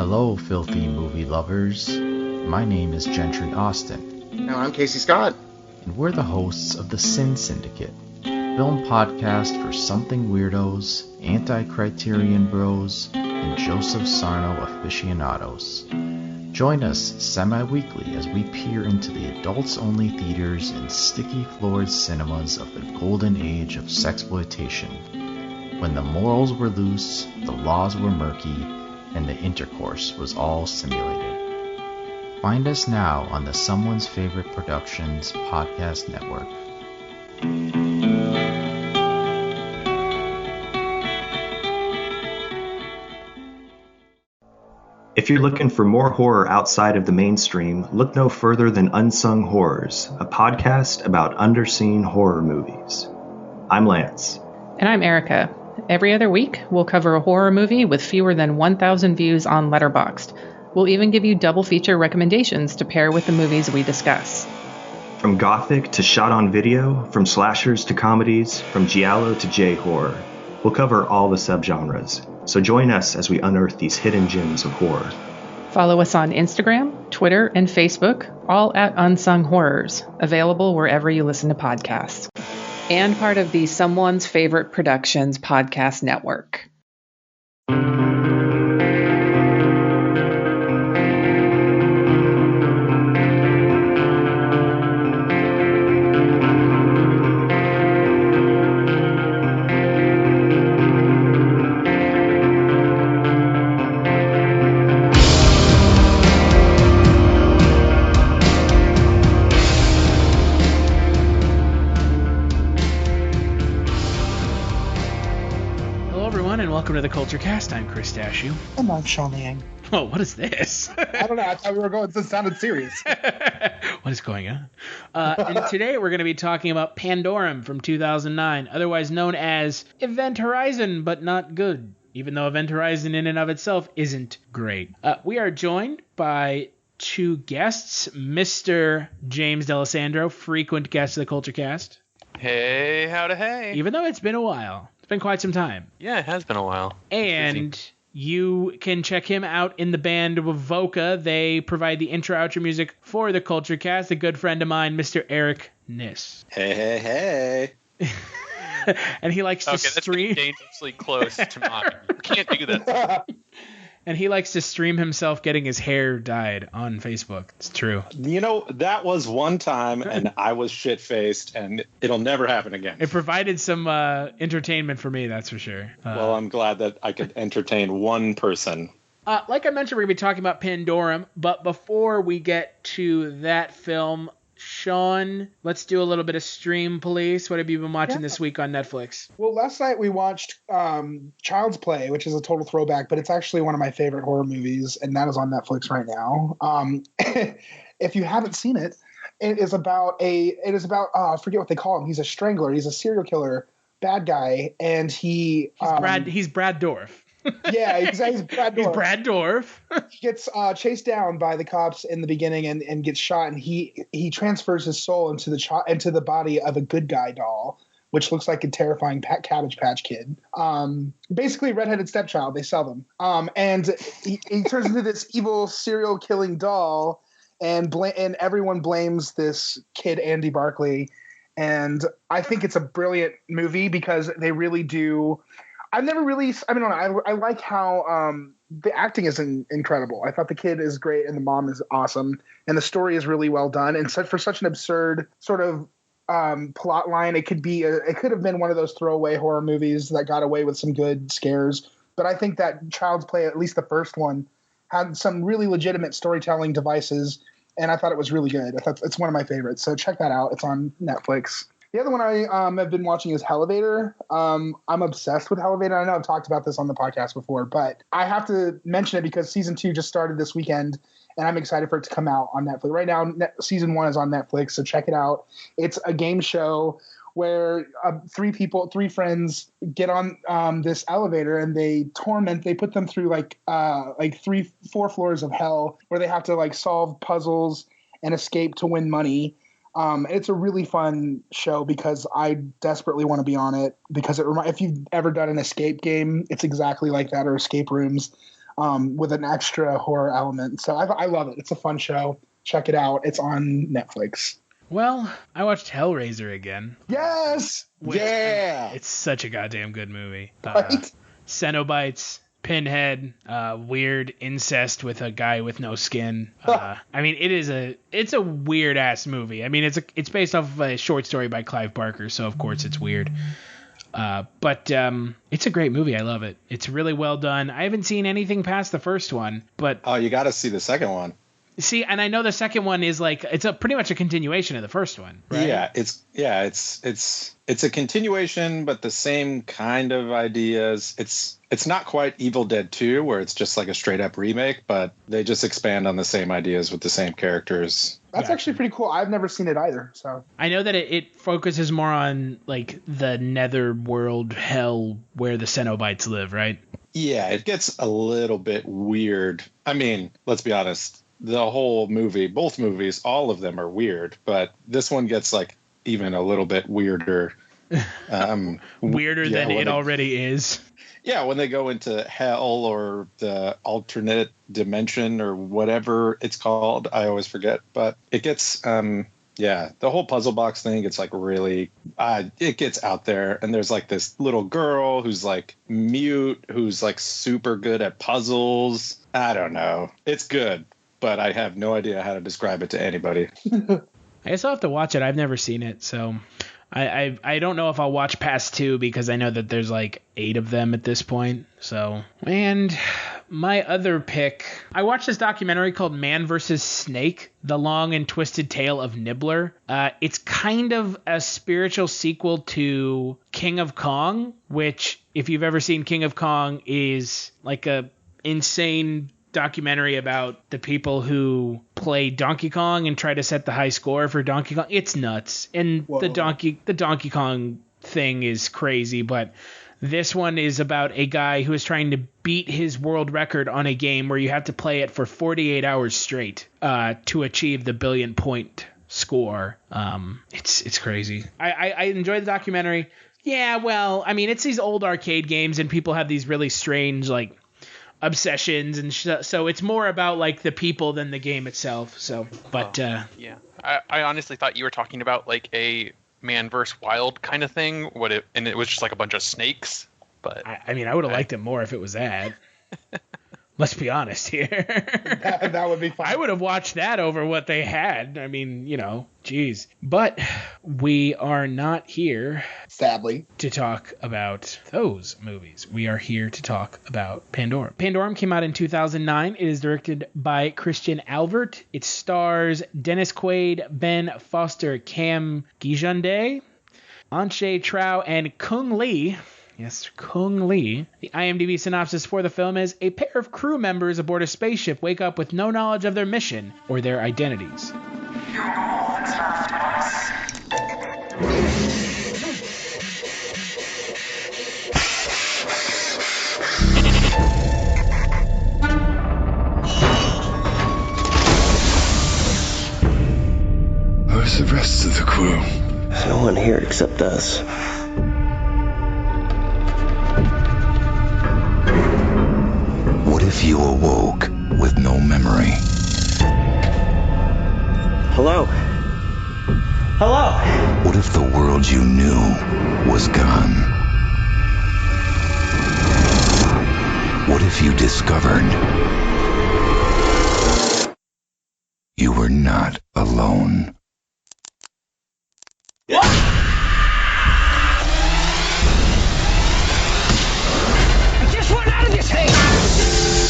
Hello, filthy movie lovers. My name is Gentry Austin. And I'm Casey Scott. And we're the hosts of the Sin Syndicate, film podcast for something weirdos, anti-criterion bros, and Joseph Sarno aficionados. Join us semi-weekly as we peer into the adults-only theaters and sticky-floored cinemas of the golden age of sexploitation, when the morals were loose, the laws were murky, and the intercourse was all simulated. Find us now on the Someone's Favorite Productions podcast network. If you're looking for more horror outside of the mainstream, look no further than Unsung Horrors, a podcast about underseen horror movies. I'm Lance. And I'm Erica. Every other week, we'll cover a horror movie with fewer than 1,000 views on Letterboxd. We'll even give you double feature recommendations to pair with the movies we discuss. From gothic to shot on video, from slashers to comedies, from giallo to J-horror. We'll cover all the subgenres. So join us as we unearth these hidden gems of horror. Follow us on Instagram, Twitter, and Facebook, all at Unsung Horrors, available wherever you listen to podcasts. And part of the Someone's Favorite Productions podcast network. Welcome to the Kulturecast. I'm Chris Stachiw. And I'm Sean Liang. Oh, what is this? I don't know. I thought we were going. This sounded serious. What is going on? And today we're going to be talking about Pandorum from 2009, otherwise known as Event Horizon, but not good, even though Event Horizon in and of itself isn't great. We are joined by two guests, Mr. James D'Alessandro, frequent guest of the Kulturecast. Hey, howdy hey. Even though it's been a while. It's been quite some time. Yeah, it has been a while. And you can check him out in the band Wovoka. They provide the intro-outro music for the Kulturecast. A good friend of mine, Mr. Eric Kniss. Hey. And he likes to stream... That's dangerously close to mine. You can't do that. And he likes to stream himself getting his hair dyed on Facebook. It's true. You know, that was one time, and I was shit-faced, and it'll never happen again. It provided some entertainment for me, that's for sure. Well, I'm glad that I could entertain one person. Like I mentioned, we're going to be talking about Pandorum, but before we get to that film, Sean, let's do a little bit of stream police. What have you been watching this week on Netflix? Well, last night we watched Child's Play, which is a total throwback, but it's actually one of my favorite horror movies, and that is on Netflix right now. If you haven't seen it, it is about I forget what they call him. He's a strangler. He's a serial killer, bad guy, and he's Brad Dourif. Yeah, exactly. He's Brad Dourif. He's Brad Dourif. He gets chased down by the cops in the beginning and gets shot, and he transfers his soul into the body of a good guy doll, which looks like a terrifying Cabbage Patch Kid. Basically, redheaded stepchild. They sell them. And he turns into this evil serial killing doll, and everyone blames this kid Andy Barclay. And I think it's a brilliant movie because they really do. I like how the acting is incredible. I thought the kid is great and the mom is awesome, and the story is really well done. And for such an absurd sort of plot line, it could have been one of those throwaway horror movies that got away with some good scares. But I think that Child's Play, at least the first one, had some really legitimate storytelling devices, and I thought it was really good. I thought it's one of my favorites. So check that out. It's on Netflix. The other one I have been watching is Elevator. I'm obsessed with Elevator. I know I've talked about this on the podcast before, but I have to mention it because season 2 just started this weekend, and I'm excited for it to come out on Netflix. Right now, season 1 is on Netflix, so check it out. It's a game show where three friends get on this elevator, and they put them through like 3-4 floors of hell where they have to like solve puzzles and escape to win money. It's a really fun show because I desperately want to be on it because if you've ever done an escape game, it's exactly like that, or escape rooms. with an extra horror element. So I love it. It's a fun show. Check it out. It's on Netflix. Well, I watched Hellraiser again. Yes! Yeah! It's such a goddamn good movie. Right? Cenobites, Pinhead, weird incest with a guy with no skin. I mean, it's a weird ass movie. I mean, it's based off of a short story by Clive Barker, so of course it's weird. But it's a great movie. I love it. It's really well done. I haven't seen anything past the first one, but Oh, you got to see the second one. see, and I know the second one is like it's pretty much a continuation of the first one, right? Yeah, it's a continuation, but the same kind of ideas. It's not quite Evil Dead 2, where it's just like a straight up remake, but they just expand on the same ideas with the same characters. That's actually pretty cool. I've never seen it either. So I know that it focuses more on like the nether world hell where the Cenobites live, right? Yeah, it gets a little bit weird. I mean, let's be honest. The whole movie, both movies, all of them are weird, but this one gets like even a little bit weirder. Weirder than it already is. Yeah, when they go into hell or the alternate dimension or whatever it's called, I always forget. But it gets, the whole puzzle box thing gets like really, it gets out there. And there's like this little girl who's like mute, who's like super good at puzzles. I don't know. It's good, but I have no idea how to describe it to anybody. I guess I'll have to watch it. I've never seen it, so I don't know if I'll watch past 2 because I know that there's like 8 of them at this point. So, and my other pick, I watched this documentary called Man vs. Snake, The Long and Twisted Tale of Nibbler. It's kind of a spiritual sequel to King of Kong, which, if you've ever seen King of Kong, is like a insane documentary about the people who play Donkey Kong and try to set the high score for Donkey Kong. It's nuts. And the Donkey Kong thing is crazy, but this one is about a guy who is trying to beat his world record on a game where you have to play it for 48 hours straight to achieve the 1 billion point score. It's crazy. I enjoyed the documentary. Yeah, well, I mean, it's these old arcade games and people have these really strange like obsessions and so it's more about like the people than the game itself. So, but yeah, I honestly thought you were talking about like a Man vs. Wild kind of thing. And it was just like a bunch of snakes. But I mean, I would have liked it more if it was that. Let's be honest here. that would be fun. I would have watched that over what they had. I mean, you know, geez. But we are not here, sadly, to talk about those movies. We are here to talk about Pandorum. Pandorum came out in 2009. It is directed by Christian Alvert. It stars Dennis Quaid, Ben Foster, Cam Gijonde, Anshe Trao, and Kung Lee. Yes, Kung Lee. The IMDb synopsis for the film is: a pair of crew members aboard a spaceship wake up with no knowledge of their mission or their identities. You're all that's left of us. Where's the rest of the crew? There's no one here except us. What if you awoke with no memory? Hello? Hello? What if the world you knew was gone? What if you discovered you were not alone?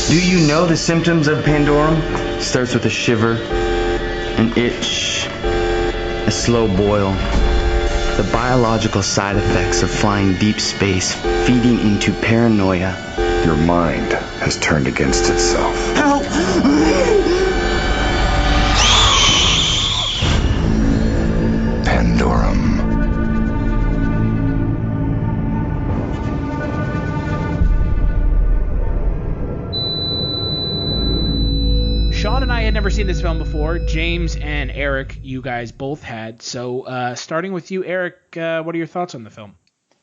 Do you know the symptoms of Pandorum? It starts with a shiver, an itch, a slow boil. The biological side effects of flying deep space, feeding into paranoia. Your mind has turned against itself. Help! Pandorum. Sean and I had never seen this film before. James and Eric, you guys both had. So starting with you, Eric, what are your thoughts on the film?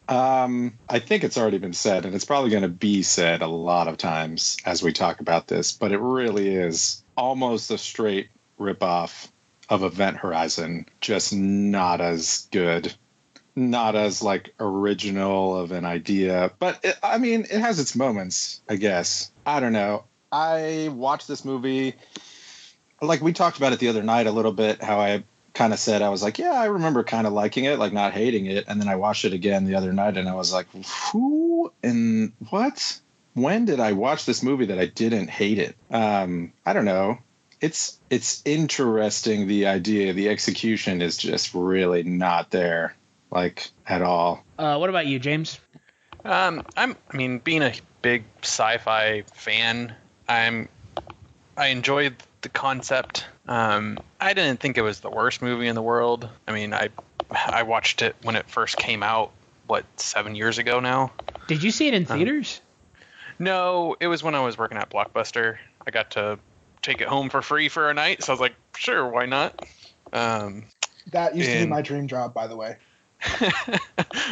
I think it's already been said, and it's probably going to be said a lot of times as we talk about this, but it really is almost a straight ripoff of Event Horizon, just not as good, not as like original of an idea. But it has its moments, I guess. I don't know. I watched this movie, like we talked about it the other night a little bit, how I kind of said, I was like, yeah, I remember kind of liking it, like not hating it. And then I watched it again the other night and I was like, who and what? When did I watch this movie that I didn't hate it? I don't know. It's interesting, the idea. The execution is just really not there, like, at all. What about you, James? Being a big sci-fi fan, I enjoyed the concept. I didn't think it was the worst movie in the world. I mean, I watched it when it first came out, 7 years ago now. Did you see it in theaters? No, it was when I was working at Blockbuster. I got to take it home for free for a night, so I was like, sure, why not? That used to be my dream job, by the way.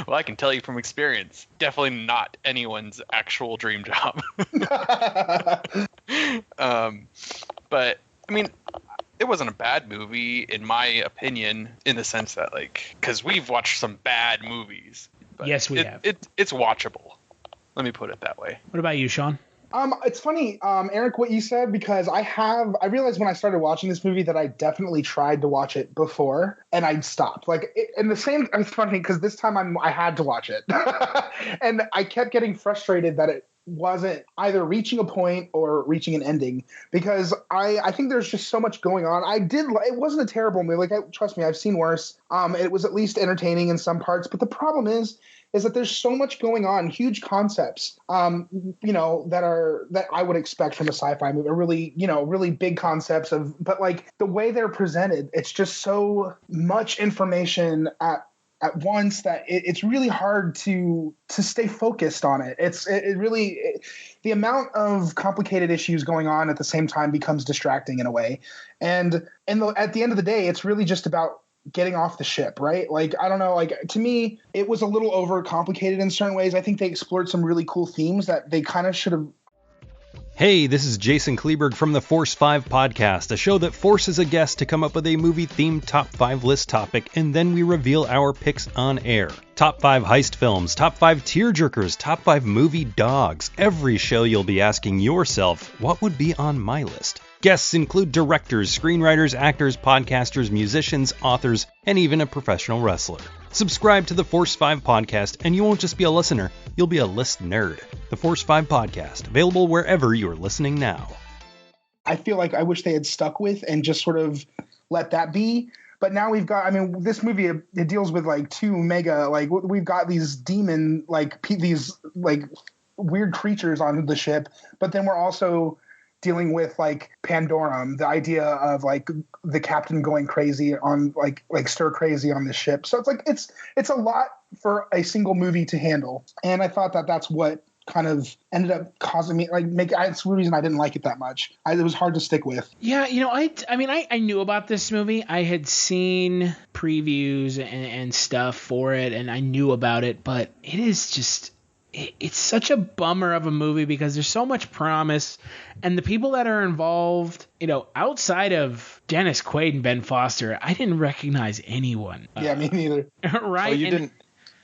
Well, I can tell you from experience, definitely not anyone's actual dream job. But I mean, it wasn't a bad movie in my opinion, in the sense that, like, because we've watched some bad movies. But yes, we have. It's watchable. Let me put it that way. What about you, Sean? It's funny, Eric, what you said, because I realized when I started watching this movie that I definitely tried to watch it before and I stopped. It's funny because this time I had to watch it and I kept getting frustrated that it wasn't either reaching a point or reaching an ending, because I think there's just so much going on. It wasn't a terrible movie. Trust me, I've seen worse. It was at least entertaining in some parts, but the problem is that there's so much going on, huge concepts, that I would expect from a sci-fi movie, really big concepts but like the way they're presented, it's just so much information at once that it's really hard to stay focused on it. The amount of complicated issues going on at the same time becomes distracting in a way. And at the end of the day, it's really just about getting off the ship, right? Like, I don't know, like, to me, it was a little overcomplicated in certain ways. I think they explored some really cool themes that they kind of should have. Hey, this is Jason Kleberg from the Force 5 podcast, a show that forces a guest to come up with a movie-themed top 5 list topic, and then we reveal our picks on air. Top 5 heist films, top 5 tearjerkers, top 5 movie dogs. Every show you'll be asking yourself, what would be on my list? Guests include directors, screenwriters, actors, podcasters, musicians, authors, and even a professional wrestler. Subscribe to the Force 5 podcast, and you won't just be a listener, you'll be a list nerd. The Force 5 podcast, available wherever you're listening now. I feel like I wish they had stuck with and just sort of let that be. But now we've got, this movie, it deals with like two mega, like we've got these demon, these weird creatures on the ship, but then we're also dealing with like Pandorum, the idea of like the captain going crazy on like stir crazy on this ship. So it's like it's a lot for a single movie to handle, and I thought that that's what kind of ended up causing me it's the reason I didn't like it that much. It was hard to stick with. Yeah, I knew about this movie. I had seen previews and stuff for it, and I knew about it, but it is just. It's such a bummer of a movie because there's so much promise, and the people that are involved, outside of Dennis Quaid and Ben Foster, I didn't recognize anyone. Yeah, me neither. Right? Oh,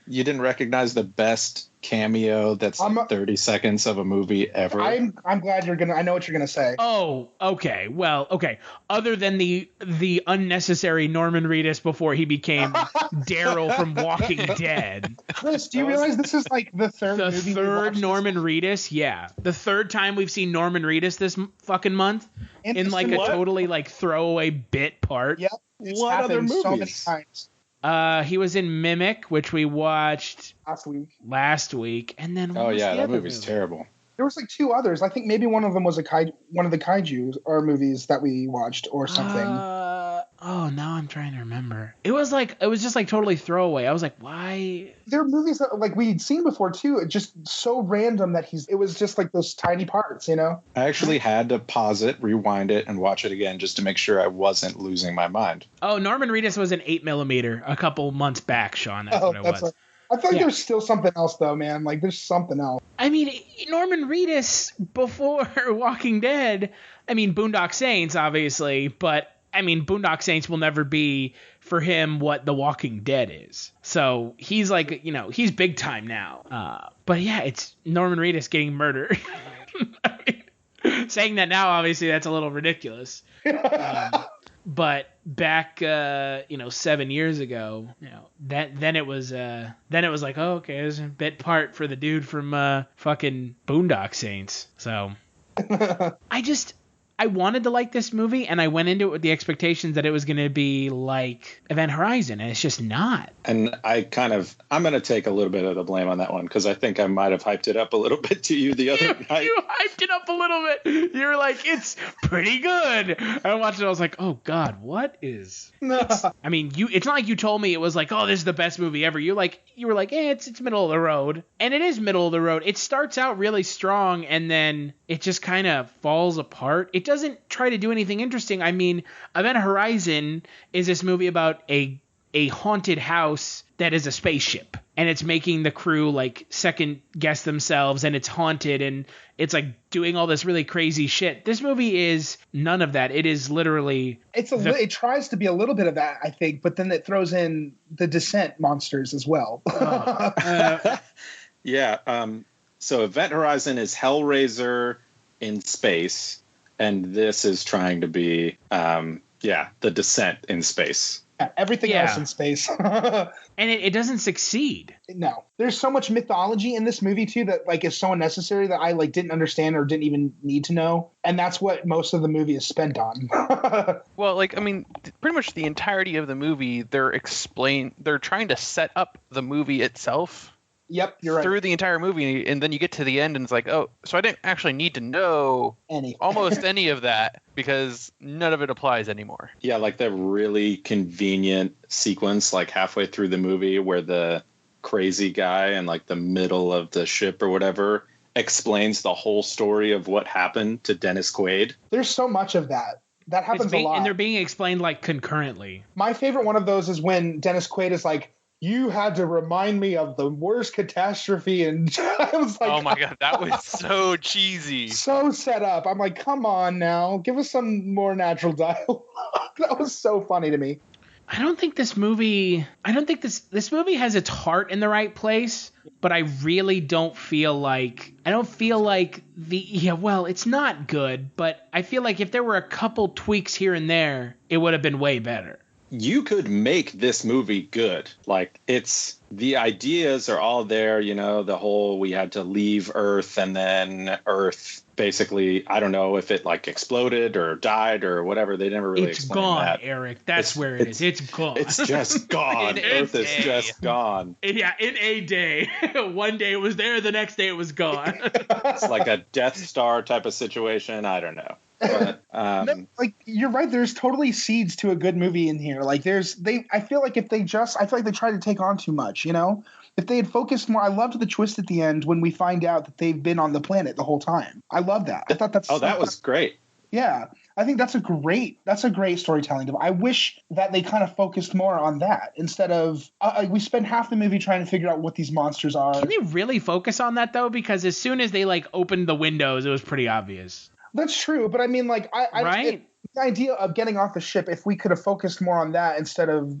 you didn't recognize the best cameo that's like 30 seconds of a movie ever? I'm glad I know what you're gonna say. Oh, okay. Well, okay. Other than the unnecessary Norman Reedus before he became Daryl from Walking Dead. Chris, do you realize this is like the third movie? The third Norman Reedus? Yeah. The third time we've seen Norman Reedus this fucking month in like a totally like throwaway bit part. Yep. What other movies? So many times. He was in Mimic, which we watched last week, and then that movie's terrible. There was like two others. I think maybe one of them was one of the kaiju or movies that we watched or something. Now I'm trying to remember. It was just like totally throwaway. I was like, why? There are movies that like we'd seen before too. It's just so random that it was just like those tiny parts, I actually had to pause it, rewind it, and watch it again just to make sure I wasn't losing my mind. Oh, Norman Reedus was an 8mm a couple months back, Sean. That's what it was. I feel like there's still something else, though, man. Like, there's something else. I mean, Norman Reedus before Walking Dead, I mean, Boondock Saints, obviously, but, I mean, Boondock Saints will never be, for him, what The Walking Dead is. So, he's like, he's big time now. But, yeah, it's Norman Reedus getting murdered. I mean, saying that now, obviously, that's a little ridiculous. But back, 7 years ago, then it was like, oh, okay, there's a bit part for the dude from fucking Boondock Saints. So I wanted to like this movie, and I went into it with the expectations that it was going to be like Event Horizon, and it's just not. And I'm going to take a little bit of the blame on that one, because I think I might have hyped it up a little bit to you the other night. You hyped it up a little bit. You were like, it's pretty good. I watched it, I was like, oh, God, what is... I mean, it's not like you told me it was like, oh, this is the best movie ever. You were like, it's middle of the road. And it is middle of the road. It starts out really strong, and then it just kind of falls apart. It doesn't try to do anything interesting. I mean, Event Horizon is this movie about a haunted house that is a spaceship, and it's making the crew like second guess themselves, and it's haunted, and it's like doing all this really crazy shit. This movie is none of that. It is literally it tries to be a little bit of that, I think, but then it throws in the Descent monsters as well. Yeah. So Event Horizon is Hellraiser in space, and this is trying to be the Descent in space. Everything else in space. And it doesn't succeed. No. There's so much mythology in this movie, too, that like is so unnecessary that I like didn't understand or didn't even need to know. And that's what most of the movie is spent on. Well, like, I mean, pretty much the entirety of the movie, they're trying to set up the movie itself. Yep, you're right. Through the entire movie, and then you get to the end and it's like, oh, so I didn't actually need to know almost any of that, because none of it applies anymore. Yeah, like that really convenient sequence like halfway through the movie where the crazy guy in like the middle of the ship or whatever explains the whole story of what happened to Dennis Quaid. There's so much of that. That happens a lot. And they're being explained like concurrently. My favorite one of those is when Dennis Quaid is like, you had to remind me of the worst catastrophe, and I was like, oh my God, that was so cheesy. So set up. I'm like, come on now, give us some more natural dialogue. That was so funny to me. I don't think this movie has its heart in the right place, but I really don't feel like it's not good, but I feel like if there were a couple tweaks here and there, it would have been way better. You could make this movie good. Like, the ideas are all there, the whole we had to leave Earth, and then Earth basically, I don't know if it like exploded or died or whatever. They never really explained that. It's gone, Eric. That's where it is. It's gone. It's just gone. Earth is just gone. Yeah, in a day. One day it was there, the next day it was gone. It's like a Death Star type of situation. I don't know. But, like, you're right. There's totally seeds to a good movie in here. Like, I feel like they tried to take on too much, If they had focused more, I loved the twist at the end when we find out that they've been on the planet the whole time. I love that. I thought that was great. Yeah, I think that's a great storytelling. I wish that they kind of focused more on that instead of we spend half the movie trying to figure out what these monsters are. Can they really focus on that though? Because as soon as they like opened the windows, it was pretty obvious. That's true, but I mean, like, the idea of getting off the ship, if we could have focused more on that instead of,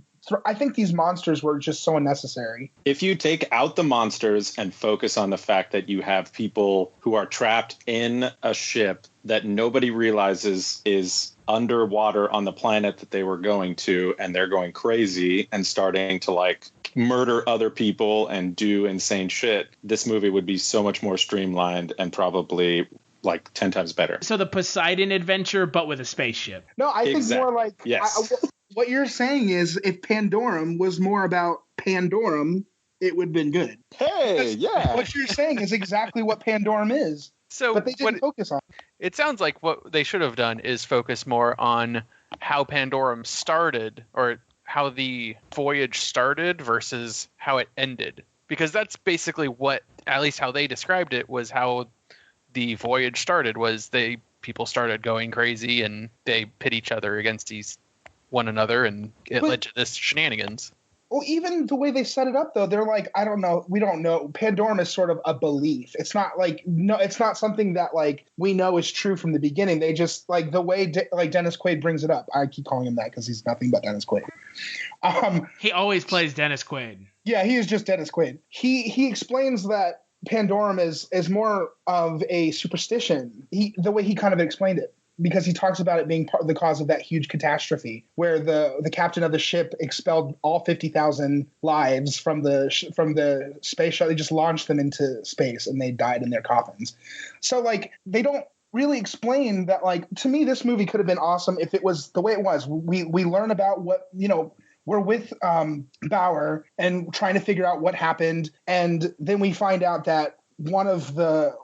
I think these monsters were just so unnecessary. If you take out the monsters and focus on the fact that you have people who are trapped in a ship that nobody realizes is underwater on the planet that they were going to, and they're going crazy and starting to like murder other people and do insane shit, this movie would be so much more streamlined and probably like 10 times better. So the Poseidon adventure, but with a spaceship. No, I think more like, yes. What you're saying is if Pandorum was more about Pandorum, it would have been good. Hey, yeah. What you're saying is exactly what Pandorum is. But they didn't focus on it. It sounds like what they should have done is focus more on how Pandorum started, or how the voyage started versus how it ended. Because that's basically what, at least how they described it, was how the voyage started, was people started going crazy and they pit each other against one another, and it led to this shenanigans. Well, even the way they set it up, though, they're like, I don't know, we don't know. Pandorum is sort of a belief. It's not like it's not something that like we know is true from the beginning. They just like the way like Dennis Quaid brings it up. I keep calling him that because he's nothing but Dennis Quaid. He always plays Dennis Quaid. Yeah, he is just Dennis Quaid. He explains that Pandorum is more of a superstition. The way he kind of explained it. Because he talks about it being part of the cause of that huge catastrophe where the captain of the ship expelled all 50,000 lives from the space shuttle. They just launched them into space and they died in their coffins. So like they don't really explain that. Like to me, this movie could have been awesome if it was the way it was. We learn about what we're with Bauer and trying to figure out what happened, and then we find out that one of the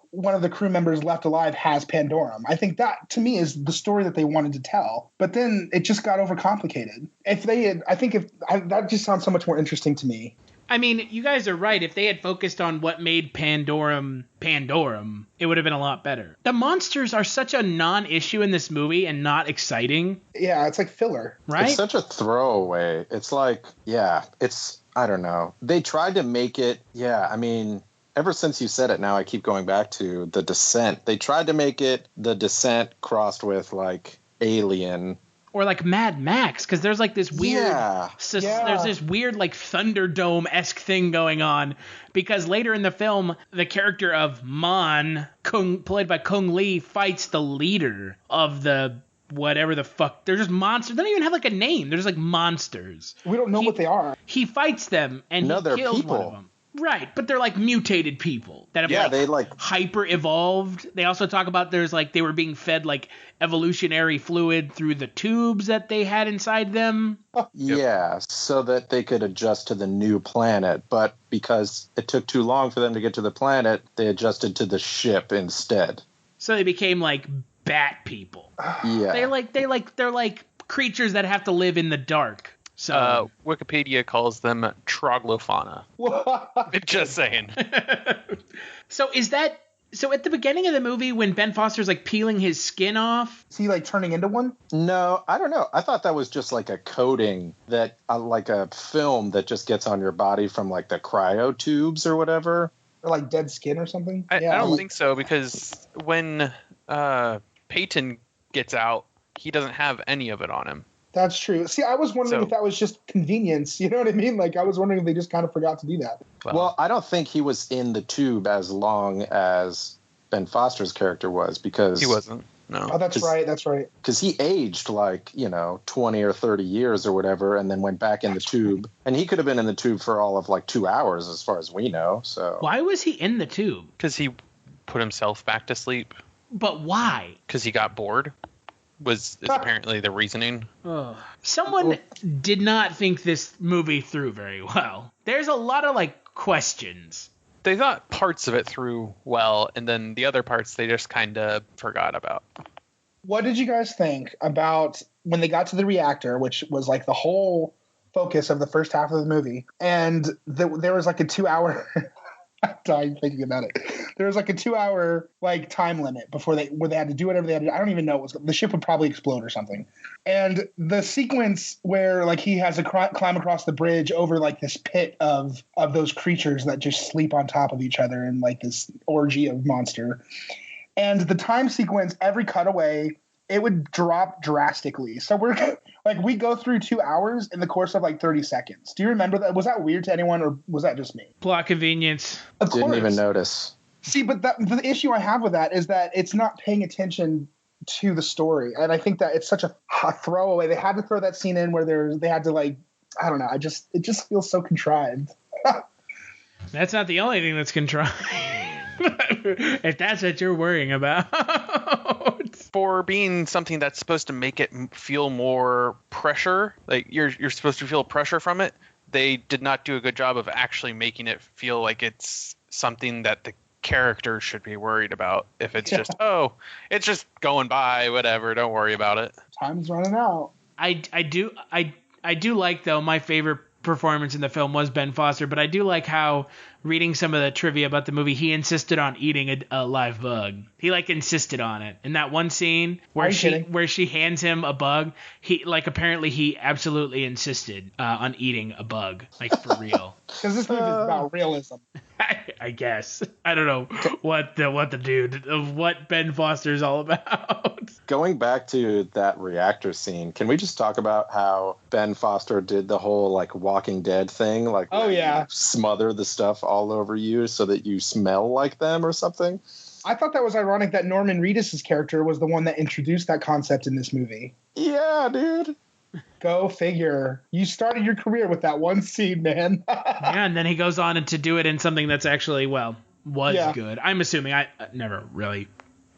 crew members left alive has Pandorum. I think that to me is the story that they wanted to tell, but then it just got overcomplicated. That just sounds so much more interesting to me. I mean, you guys are right. If they had focused on what made Pandorum, it would have been a lot better. The monsters are such a non-issue in this movie and not exciting. Yeah, it's like filler. Right? It's such a throwaway. It's like, I don't know. They tried to make it, I mean, ever since you said it now, I keep going back to The Descent. They tried to make it The Descent crossed with, like, Alien. Or like Mad Max, because there's like this weird, there's this weird like Thunderdome-esque thing going on. Because later in the film, the character of Mon, played by Kung Lee, fights the leader of the whatever the fuck. They're just monsters. They don't even have like a name. They're just like monsters. We don't know what they are. He fights them and he kills one of them. Right, but they're like mutated people that have they hyper evolved. They also talk about they were being fed like evolutionary fluid through the tubes that they had inside them. Yeah, so that they could adjust to the new planet, but because it took too long for them to get to the planet, they adjusted to the ship instead. So they became like bat people. Yeah. They're like creatures that have to live in the dark. So Wikipedia calls them troglofauna. Just saying. So at the beginning of the movie when Ben Foster's like peeling his skin off? Is he like turning into one? No, I don't know. I thought that was just like a coating that like a film that just gets on your body from like the cryo tubes or whatever. Or like dead skin or something? I don't think so, because when Peyton gets out, he doesn't have any of it on him. That's true. See, I was wondering if that was just convenience. You know what I mean? Like, I was wondering if they just kind of forgot to do that. Well, I don't think he was in the tube as long as Ben Foster's character was, because... He wasn't, no. Oh, that's right. Because he aged like, 20 or 30 years or whatever, and then went back in the tube. And he could have been in the tube for all of like 2 hours as far as we know, so... Why was he in the tube? Because he put himself back to sleep. But why? Because he got bored. Is apparently the reasoning. Someone did not think this movie through very well. There's a lot of like questions. They thought parts of it through well, and then the other parts they just kind of forgot about. What did you guys think about when they got to the reactor, which was like the whole focus of the first half of the movie, and there was like a 2-hour... I'm dying thinking about it. There was like a 2-hour like time limit where they had to do whatever they had to do. I don't even know. The ship would probably explode or something. And the sequence where like he has to climb across the bridge over like this pit of those creatures that just sleep on top of each other in like this orgy of monster. And the time sequence, every cutaway, it would drop drastically. So we go through 2 hours in the course of like 30 seconds. Do you remember that? Was that weird to anyone, or was that just me? Plot convenience. Didn't even notice. See, but the issue I have with that is that it's not paying attention to the story. And I think that it's such a throwaway. They had to throw that scene in where they had to like, I don't know. It just feels so contrived. That's not the only thing that's contrived. If that's what you're worrying about. For being something that's supposed to make it feel more pressure, like you're supposed to feel pressure from it, they did not do a good job of actually making it feel like it's something that the characters should be worried about. If it's just, it's just going by, whatever, don't worry about it. Time's running out. I do like, though, my favorite performance in the film was Ben Foster, but I do like how reading some of the trivia about the movie, he insisted on eating a live bug. He like insisted on it. In that one scene where she hands him a bug, he like apparently he absolutely insisted on eating a bug, like for real. Because this movie is about realism. I guess. I don't know what Ben Foster's all about. Going back to that reactor scene, can we just talk about how Ben Foster did the whole like Walking Dead thing? Like, smother the stuff all over you so that you smell like them or something? I thought that was ironic that Norman Reedus' character was the one that introduced that concept in this movie. Yeah, dude. Go figure. You started your career with that one scene, man. Yeah, and then he goes on to do it in something that's actually, was good. I'm assuming. I never really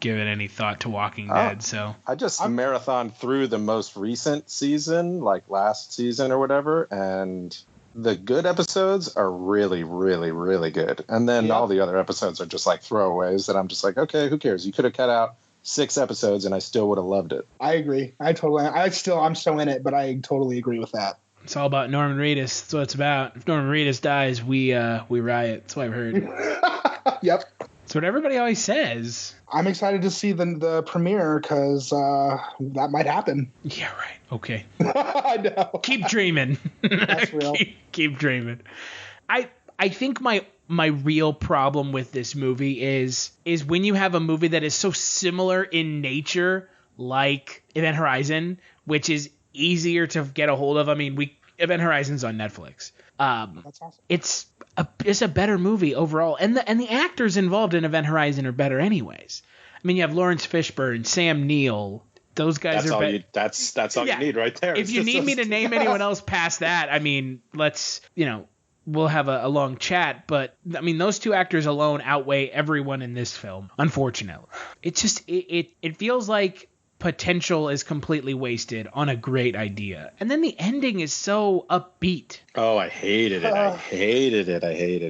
given any thought to Walking Dead, so. I just marathoned through the most recent season, like last season or whatever, and the good episodes are really, really, really good. And then all the other episodes are just like throwaways that I'm just like, okay, who cares? You could have cut out 6 episodes and I still would have loved it. I agree. I'm so in it, but I totally agree with that. It's all about Norman Reedus. That's what it's about. If Norman Reedus dies, we riot. That's what I've heard. Yep. That's what everybody always says. I'm excited to see the premiere because that might happen. Yeah, right. Okay. I know. Keep dreaming. That's real. Keep dreaming. I think my real problem with this movie is when you have a movie that is so similar in nature, like Event Horizon, which is easier to get a hold of. I mean, Event Horizon's on Netflix. That's awesome. It's a better movie overall, and the actors involved in Event Horizon are better anyways. I mean, you have Lawrence Fishburne, Sam Neill. Those guys are better. That's all you need right there. If you need me to name anyone else past that, I mean, we'll have a long chat, but I mean, those 2 actors alone outweigh everyone in this film, unfortunately. It's just, it feels like potential is completely wasted on a great idea. And then the ending is so upbeat. Oh, I hated it. I hated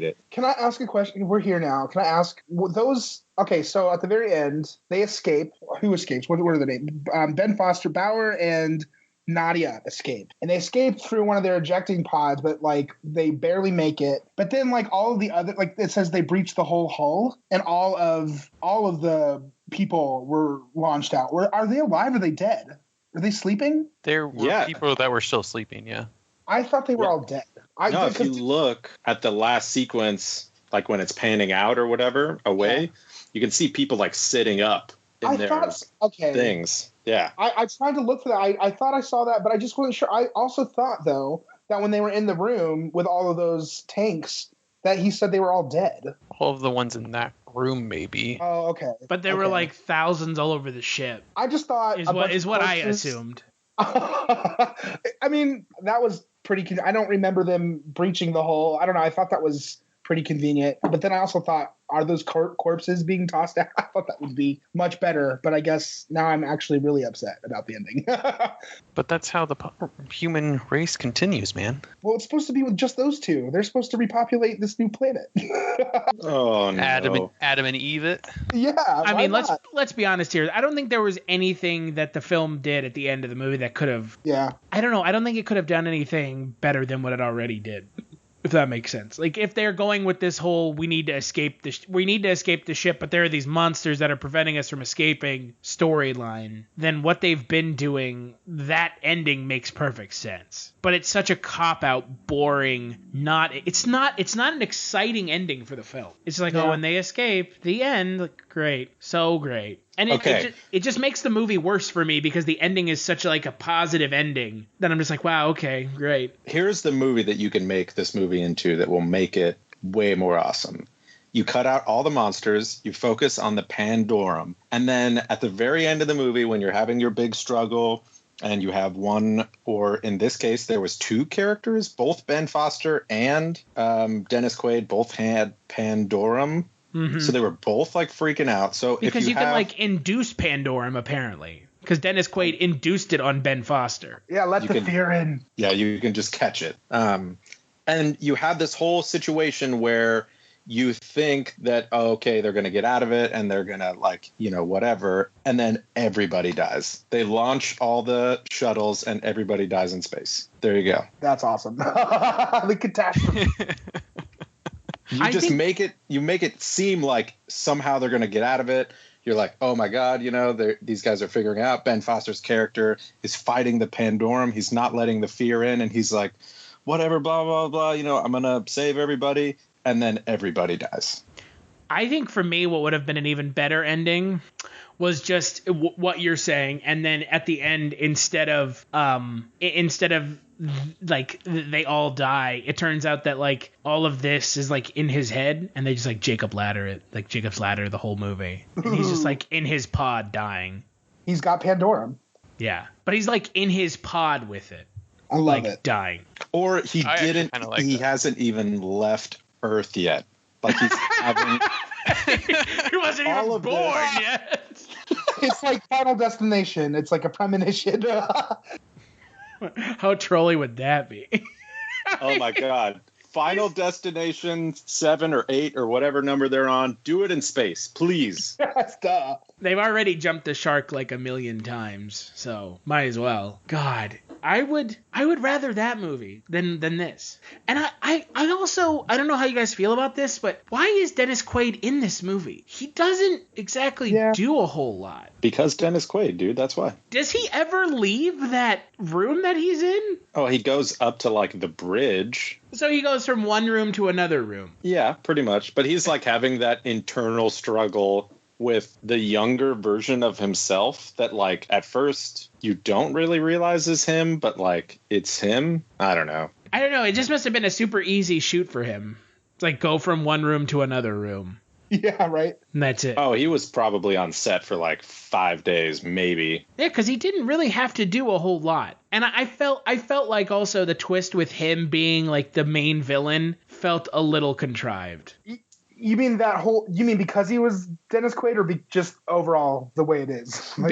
it. Can I ask a question? We're here now. Can I ask those? Okay, so at the very end, they escape. Who escapes? What are the names? Ben Foster, Bauer, and Nadia escape, and they escape through one of their ejecting pods, but like they barely make it. But then like all of the other, like it says they breached the whole hull, and all of the people were launched out. Are they alive? Or are they dead? Are they sleeping? There were people that were still sleeping. Yeah, I thought they were all dead. If you look at the last sequence, like when it's panning out or whatever away, you can see people like sitting up in their things. Yeah. I tried to look for that. I thought I saw that, but I just wasn't sure. I also thought, though, that when they were in the room with all of those tanks, that he said they were all dead. All of the ones in that room, maybe. Oh, okay. But there were like thousands all over the ship. I just thought... Is what I assumed. I mean, that was pretty... I don't remember them breaching the hull. I don't know. I thought that was pretty convenient. But then I also thought, are those corpses being tossed out? I thought that would be much better. But I guess now I'm actually really upset about the ending. But that's how the human race continues, man. Well, it's supposed to be with just those 2. They're supposed to repopulate this new planet. Oh, no. Adam and Eve it? Yeah. I mean, let's be honest here. I don't think there was anything that the film did at the end of the movie that could have... Yeah. I don't know. I don't think it could have done anything better than what it already did. If that makes sense. Like, if they're going with this whole we need to escape the ship, but there are these monsters that are preventing us from escaping storyline, then what they've been doing, that ending makes perfect sense. But it's such a cop-out, boring, it's not an exciting ending for the film. It's like, when they escape, the end, like, great. So great. And it just makes the movie worse for me because the ending is such like a positive ending that I'm just like, wow, okay, great. Here's the movie that you can make this movie into that will make it way more awesome. You cut out all the monsters, you focus on the Pandorum, and then at the very end of the movie when you're having your big struggle and you have one, or in this case there was 2 characters, both Ben Foster and Dennis Quaid both had Pandorum. Mm-hmm. So they were both like freaking out. So because you can like induce Pandorum apparently, because Dennis Quaid induced it on Ben Foster. Yeah, let the fear in. Yeah, you can just catch it. And you have this whole situation where you think that they're going to get out of it and they're going to whatever, and then everybody dies. They launch all the shuttles and everybody dies in space. There you go. That's awesome. The catastrophe. make it seem like somehow they're going to get out of it. You're like, oh my God, these guys are figuring out. Ben Foster's character is fighting the Pandorum. He's not letting the fear in. And he's like, whatever, blah, blah, blah. I'm going to save everybody. And then everybody dies. I think for me, what would have been an even better ending was just what you're saying. And then at the end, instead of like they all die, it turns out that like all of this is like in his head, and they just like Jacob's Ladder the whole movie, and he's just like in his pod dying. He's got Pandorum. Yeah, but he's like in his pod with it. I love it. Dying. Or he hasn't even left Earth yet. Like he's having. He wasn't even born yet. It's like Final Destination. It's like a premonition. How trolly would that be? Oh my God. Final Destination 7 or 8 or whatever number they're on. Do it in space, please. Yes, duh. They've already jumped the shark like a million times, so might as well. God, I would rather that movie than this. And I also, I don't know how you guys feel about this, but why is Dennis Quaid in this movie? He doesn't exactly do a whole lot. Because Dennis Quaid, dude, that's why. Does he ever leave that room that he's in? Oh, he goes up to like the bridge. So he goes from one room to another room. Yeah, pretty much. But he's like having that internal struggle with the younger version of himself that like at first you don't really realize is him, but like it's him. I don't know. It just must have been a super easy shoot for him. It's like go from one room to another room. Yeah, right. And that's it. Oh, he was probably on set for like 5 days, maybe. Yeah, because he didn't really have to do a whole lot. And I felt like also the twist with him being like the main villain felt a little contrived. You mean because he was Dennis Quaid, or just overall the way it is? Like,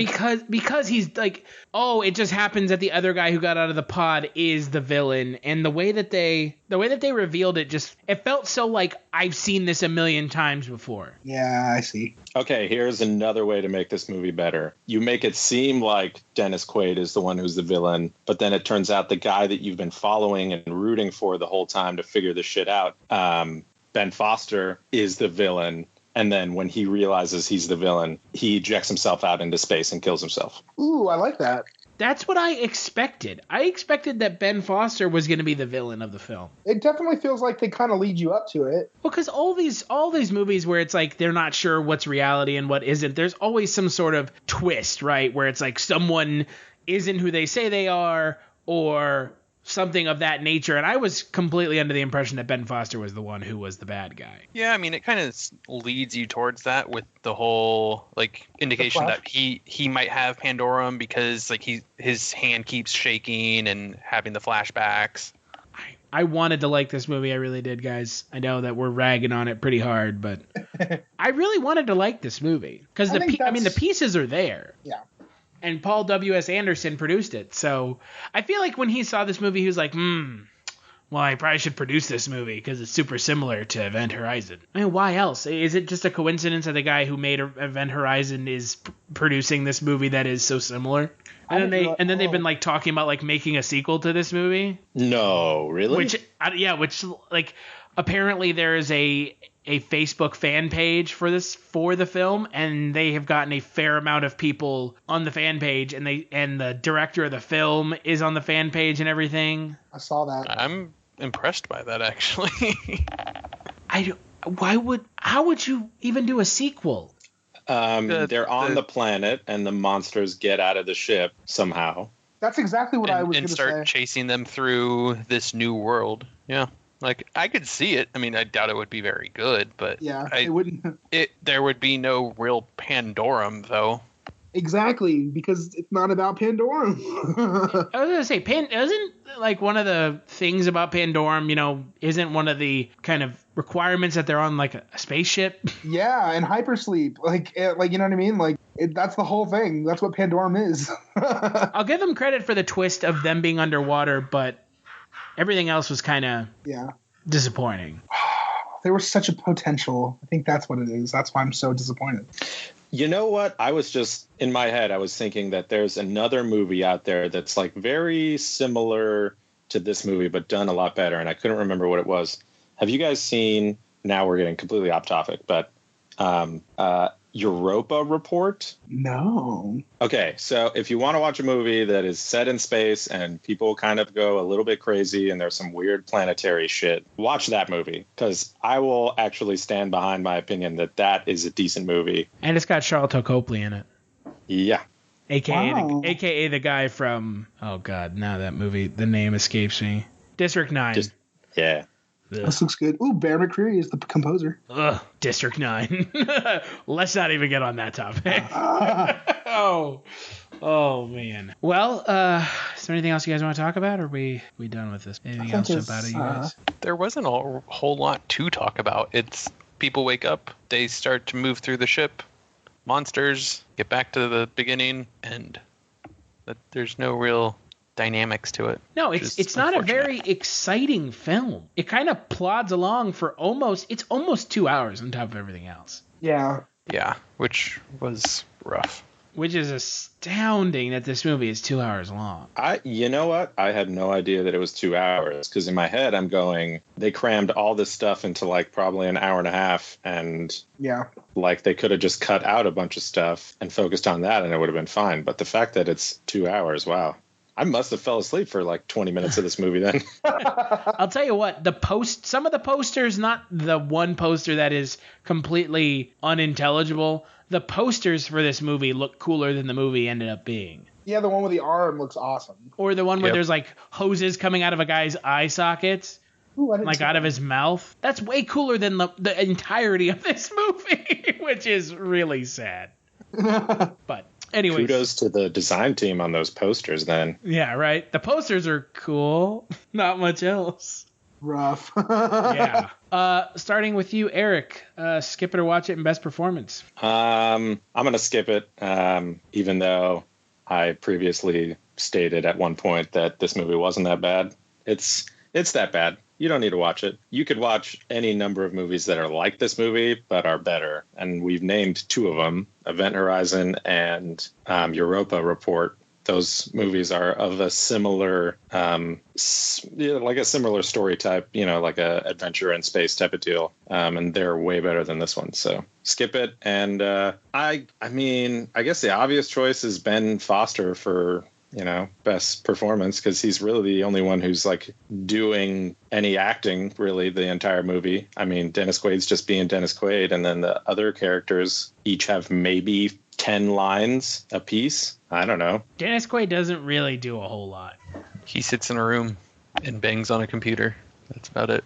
because he's like, oh, it just happens that the other guy who got out of the pod is the villain, and the way that they revealed it it felt so like I've seen this a million times before. Yeah, I see. Okay, here's another way to make this movie better. You make it seem like Dennis Quaid is the one who's the villain, but then it turns out the guy that you've been following and rooting for the whole time to figure this shit out, Ben Foster, is the villain, and then when he realizes he's the villain, he ejects himself out into space and kills himself. Ooh, I like that. That's what I expected. I expected that Ben Foster was going to be the villain of the film. It definitely feels like they kind of lead you up to it. Well, because all these movies where it's like they're not sure what's reality and what isn't, there's always some sort of twist, right? Where it's like someone isn't who they say they are, or something of that nature, and I was completely under the impression that Ben Foster was the one who was the bad guy. Yeah, I mean, it kind of leads you towards that with the whole like indication that he might have Pandorum because like his hand keeps shaking and having the flashbacks. I wanted to like this movie, I really did, guys. I know that we're ragging on it pretty hard, but I really wanted to like this movie because the pieces are there. Yeah. And Paul W.S. Anderson produced it. So I feel like when he saw this movie, he was like, well, I probably should produce this movie because it's super similar to Event Horizon. I mean, why else? Is it just a coincidence that the guy who made Event Horizon is producing this movie that is so similar? And then they've been like talking about like making a sequel to this movie. No, really? Which like apparently there is a Facebook fan page for the film, and they have gotten a fair amount of people on the fan page, and the director of the film is on the fan page and everything. I saw that. I'm impressed by that, actually. How would you even do a sequel? They're on the planet, and the monsters get out of the ship somehow. That's exactly what I was going to say. And start chasing them through this new world. Yeah. Like, I could see it. I mean, I doubt it would be very good, but yeah, it wouldn't. There would be no real Pandorum, though. Exactly, because it's not about Pandorum. I was going to say, isn't like one of the things about Pandorum, isn't one of the kind of requirements that they're on like a spaceship? Yeah, and hypersleep. Like you know what I mean? Like that's the whole thing. That's what Pandorum is. I'll give them credit for the twist of them being underwater, but everything else was kind of disappointing. There was such a potential. I think that's what it is. That's why I'm so disappointed. You know what? I was just, in my head, I was thinking that there's another movie out there that's like very similar to this movie, but done a lot better. And I couldn't remember what it was. Have you guys seen now we're getting completely off topic, but Europa Report? No. Okay, so if you want to watch a movie that is set in space and people kind of go a little bit crazy and there's some weird planetary shit, watch that movie, because I will actually stand behind my opinion that that is a decent movie. And it's got Charlton Copley in it. Yeah. AKA the guy from, oh God, now that movie, the name escapes me. District 9. Yeah. Ugh. This looks good. Ooh, Bear McCreary is the composer. Ugh, District 9. Let's not even get on that topic. Oh man. Well, is there anything else you guys want to talk about, or are we done with this? Anything else jump out of you guys? There wasn't a whole lot to talk about. It's people wake up, they start to move through the ship, monsters get back to the beginning, and there's no real dynamics to it. No, it's not a very exciting film. It kind of plods along for almost 2 hours on top of everything else. Yeah. Yeah, which was rough. Which is astounding that this movie is 2 hours long. You know what? I had no idea that it was 2 hours, because in my head I'm going, they crammed all this stuff into like probably an hour and a half, and like they could have just cut out a bunch of stuff and focused on that and it would have been fine. But the fact that it's 2 hours, wow. I must have fell asleep for like 20 minutes of this movie then. I'll tell you what, some of the posters, not the one poster that is completely unintelligible, the posters for this movie look cooler than the movie ended up being. Yeah, the one with the arm looks awesome. Or the one where there's like hoses coming out of a guy's eye sockets. Ooh, like out of his mouth. That's way cooler than the entirety of this movie, which is really sad. But anyways. Kudos to the design team on those posters then. Yeah, right. The posters are cool. Not much else. Rough. Yeah. Starting with you, Eric. Skip it or watch it in best performance. I'm going to skip it, even though I previously stated at one point that this movie wasn't that bad. It's that bad. You don't need to watch it. You could watch any number of movies that are like this movie, but are better. And we've named two of them, Event Horizon and Europa Report. Those movies are of a similar, like a similar story type, like a adventure in space type of deal. And they're way better than this one. So skip it. And I guess the obvious choice is Ben Foster for best performance, because he's really the only one who's like doing any acting really the entire movie. I mean, Dennis Quaid's just being Dennis Quaid, and then the other characters each have maybe 10 lines a piece. I don't know. Dennis Quaid doesn't really do a whole lot. He sits in a room and bangs on a computer. That's about it.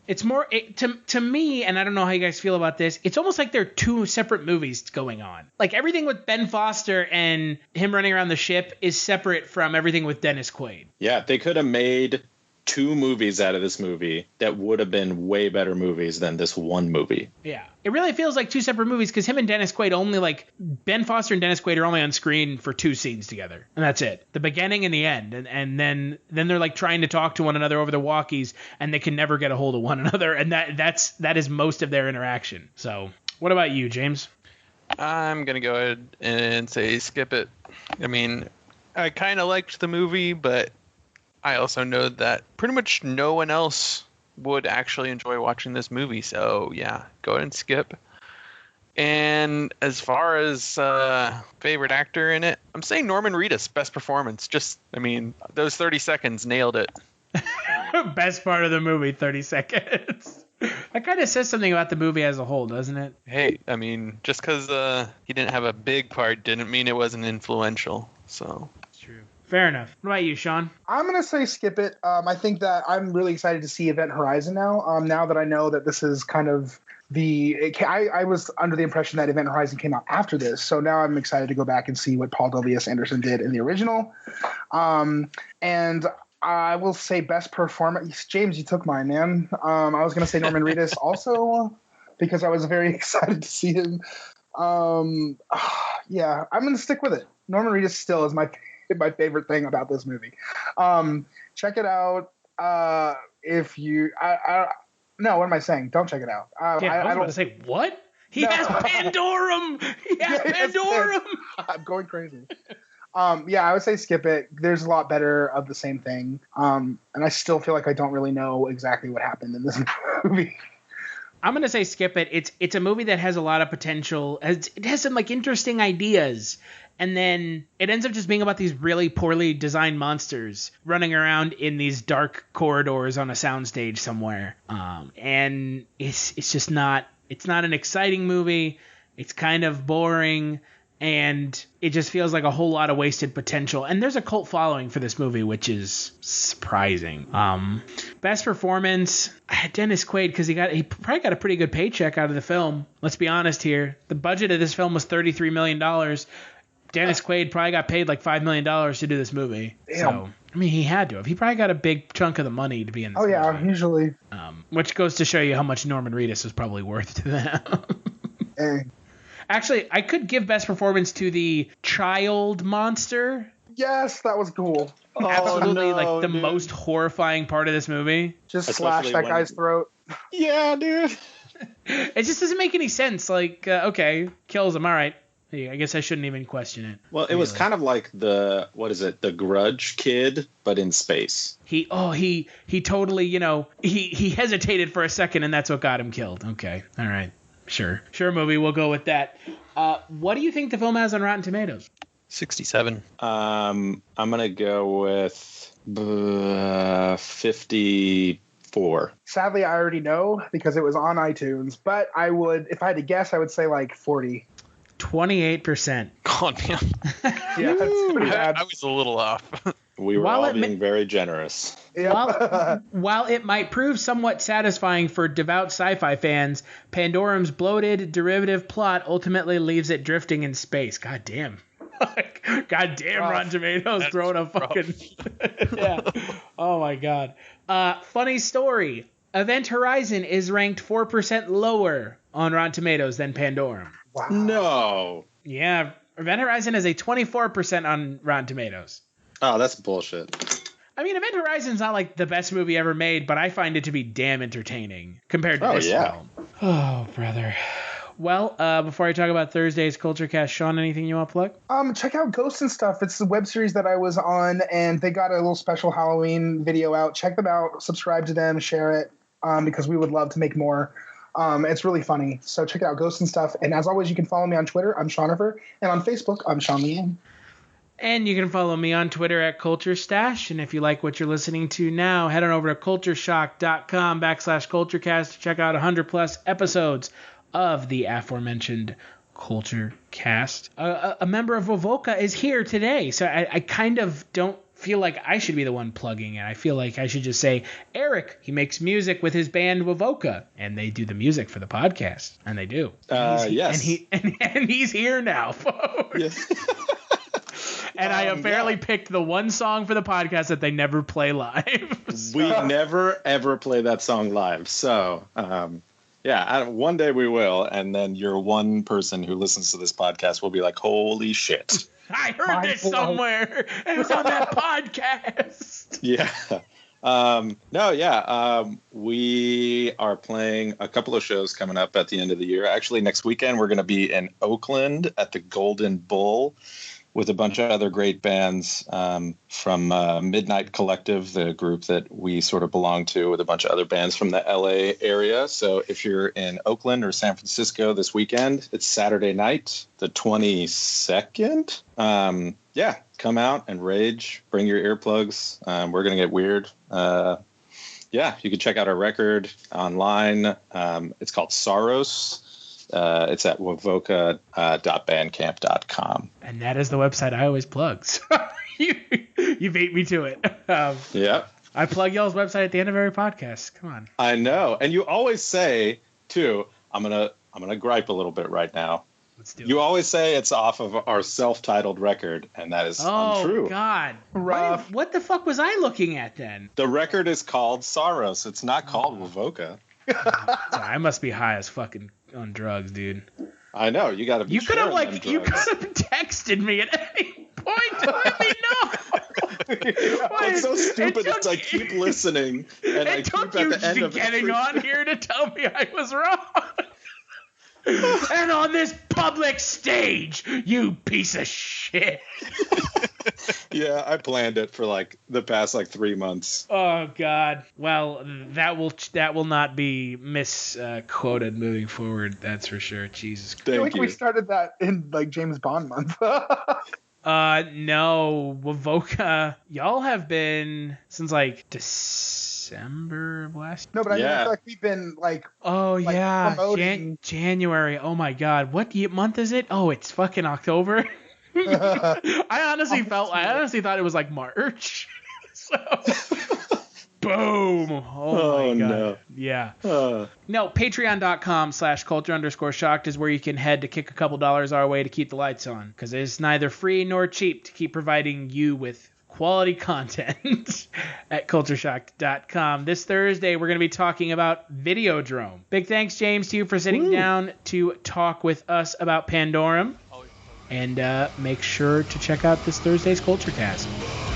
It's more to me, and I don't know how you guys feel about this. It's almost like there are two separate movies going on. Like everything with Ben Foster and him running around the ship is separate from everything with Dennis Quaid. Yeah, they could have made two movies out of this movie that would have been way better movies than this one movie. Yeah, it really feels like two separate movies, because him and Dennis Quaid Ben Foster and Dennis Quaid are only on screen for two scenes together, and that's it. The beginning and the end, and then they're like trying to talk to one another over the walkies, and they can never get a hold of one another, and that is most of their interaction. So, what about you, James? I'm gonna go ahead and say skip it. I mean, I kind of liked the movie, but I also know that pretty much no one else would actually enjoy watching this movie. So, yeah, go ahead and skip. And as far as favorite actor in it, I'm saying Norman Reedus, best performance. Those 30 seconds nailed it. Best part of the movie, 30 seconds. That kind of says something about the movie as a whole, doesn't it? Hey, just because he didn't have a big part didn't mean it wasn't influential. So it's true. Fair enough. What about you, Sean? I'm going to say skip it. I think that I'm really excited to see Event Horizon now. Now that I know that this is kind of I was under the impression that Event Horizon came out after this. So now I'm excited to go back and see what Paul W.S. Anderson did in the original. And I will say best performance. James, you took mine, man. I was going to say Norman Reedus also, because I was very excited to see him. Yeah, I'm going to stick with it. Norman Reedus still is my favorite thing about this movie. Check it out. If you, no, what am I saying? Don't check it out. I was about to say, what? He has Pandorum. He has Pandorum. I'm going crazy. Yeah, I would say skip it. There's a lot better of the same thing. And I still feel like I don't really know exactly what happened in this movie. I'm gonna say skip it. It's a movie that has a lot of potential. It has some like interesting ideas, and then it ends up just being about these really poorly designed monsters running around in these dark corridors on a soundstage somewhere. And it's just not. It's not an exciting movie. It's kind of boring. And it just feels like a whole lot of wasted potential. And there's a cult following for this movie, which is surprising. Best performance, Dennis Quaid, because he probably got a pretty good paycheck out of the film. Let's be honest here. The budget of this film was $33 million. Dennis Quaid probably got paid like $5 million to do this movie. Damn. So, I mean, he had to have. He probably got a big chunk of the money to be in this movie. Oh, yeah, usually. Which goes to show you how much Norman Reedus was probably worth to them. Hey. Actually, I could give best performance to the child monster. Yes, that was cool. Absolutely, like the most horrifying part of this movie. Just slash that guy's throat. Yeah, dude. It just doesn't make any sense. Like, okay, kills him. All right. I guess I shouldn't even question it. Well, it was kind of like the Grudge kid, but in space. He totally, he hesitated for a second, and that's what got him killed. Okay, all right. Sure, movie. We'll go with that. What do you think the film has on Rotten Tomatoes? 67. I'm gonna go with 54. Sadly, I already know because it was on iTunes. But I would, if I had to guess, I would say like 40. 28%. God damn. Yeah, that's pretty bad. I was a little off. We were all being very generous. Yep. While it might prove somewhat satisfying for devout sci-fi fans, Pandorum's bloated derivative plot ultimately leaves it drifting in space. God damn. God damn, Rotten Tomatoes throwing a fucking... Yeah. Oh, my God. Funny story. Event Horizon is ranked 4% lower on Rotten Tomatoes than Pandorum. Wow. No. Yeah. Event Horizon is a 24% on Rotten Tomatoes. Oh, that's bullshit. I mean, Event Horizon's not like the best movie ever made, but I find it to be damn entertaining compared to this film. Oh, brother. Well, before I talk about Thursday's Kulturecast, Sean, anything you want to plug? Check out Ghosts and Stuff. It's the web series that I was on, and they got a little special Halloween video out. Check them out. Subscribe to them. Share it, because we would love to make more. It's really funny. So check it out, Ghosts and Stuff. And as always, you can follow me on Twitter. I'm Seanifer. And on Facebook, I'm Sean Liang. And you can follow me on Twitter at Culture Stash. And if you like what you're listening to now, head on over to cultureshock.com/Kulturecast to check out 100+ episodes of the aforementioned Kulturecast. A member of Wovoka is here today, so I kind of don't feel like I should be the one plugging it. I feel like I should just say, Eric, he makes music with his band Wovoka, and they do the music for the podcast, and they do. Yes. And he's here now, folks. Yes. And I apparently picked the one song for the podcast that they never play live. So. We never, ever play that song live. So, one day we will. And then your one person who listens to this podcast will be like, holy shit. I heard this somewhere. It was on that podcast. Yeah. We are playing a couple of shows coming up at the end of the year. Actually, next weekend, we're going to be in Oakland at the Golden Bull with a bunch of other great bands from Midnight Collective, the group that we sort of belong to, with a bunch of other bands from the LA area. So if you're in Oakland or San Francisco this weekend, it's Saturday night, the 22nd. Come out and rage. Bring your earplugs. We're going to get weird. You can check out our record online. It's called Sorrows. It's at wovoka.bandcamp.com. And that is the website I always plug. So you beat me to it. Yeah. I plug y'all's website at the end of every podcast. Come on. I know. And you always say, too, I'm gonna gripe a little bit right now. Let's do it. You always say it's off of our self-titled record, and that is untrue. Oh, God. Rough. What the fuck was I looking at then? The record is called Sorrows. It's not called Wovoka. I must be high as fucking on drugs, dude. I know. You got to be. You could have texted me at any point to let me know. What's so stupid is I keep listening, and I keep at the end of getting on here to tell me I was wrong. And on this public stage, you piece of shit. Yeah, I planned it for like the past 3 months. Oh God. Well, that will not be misquoted moving forward. That's for sure. Jesus. I feel like we started that in James Bond month. No, Wovoka. Y'all have been since December of last. No, but I feel like we've been promoting. January. Oh my God. What month is it? Oh, it's fucking October. I honestly thought it was March. So, boom. Oh my God. No. Yeah. No, patreon.com/culture_shocked is where you can head to kick a couple dollars our way to keep the lights on. Because it's neither free nor cheap to keep providing you with quality content at cultureshocked.com. This Thursday, we're going to be talking about Videodrome. Big thanks, James, to you for sitting down to talk with us about Pandorum. And make sure to check out this Thursday's Kulturecast.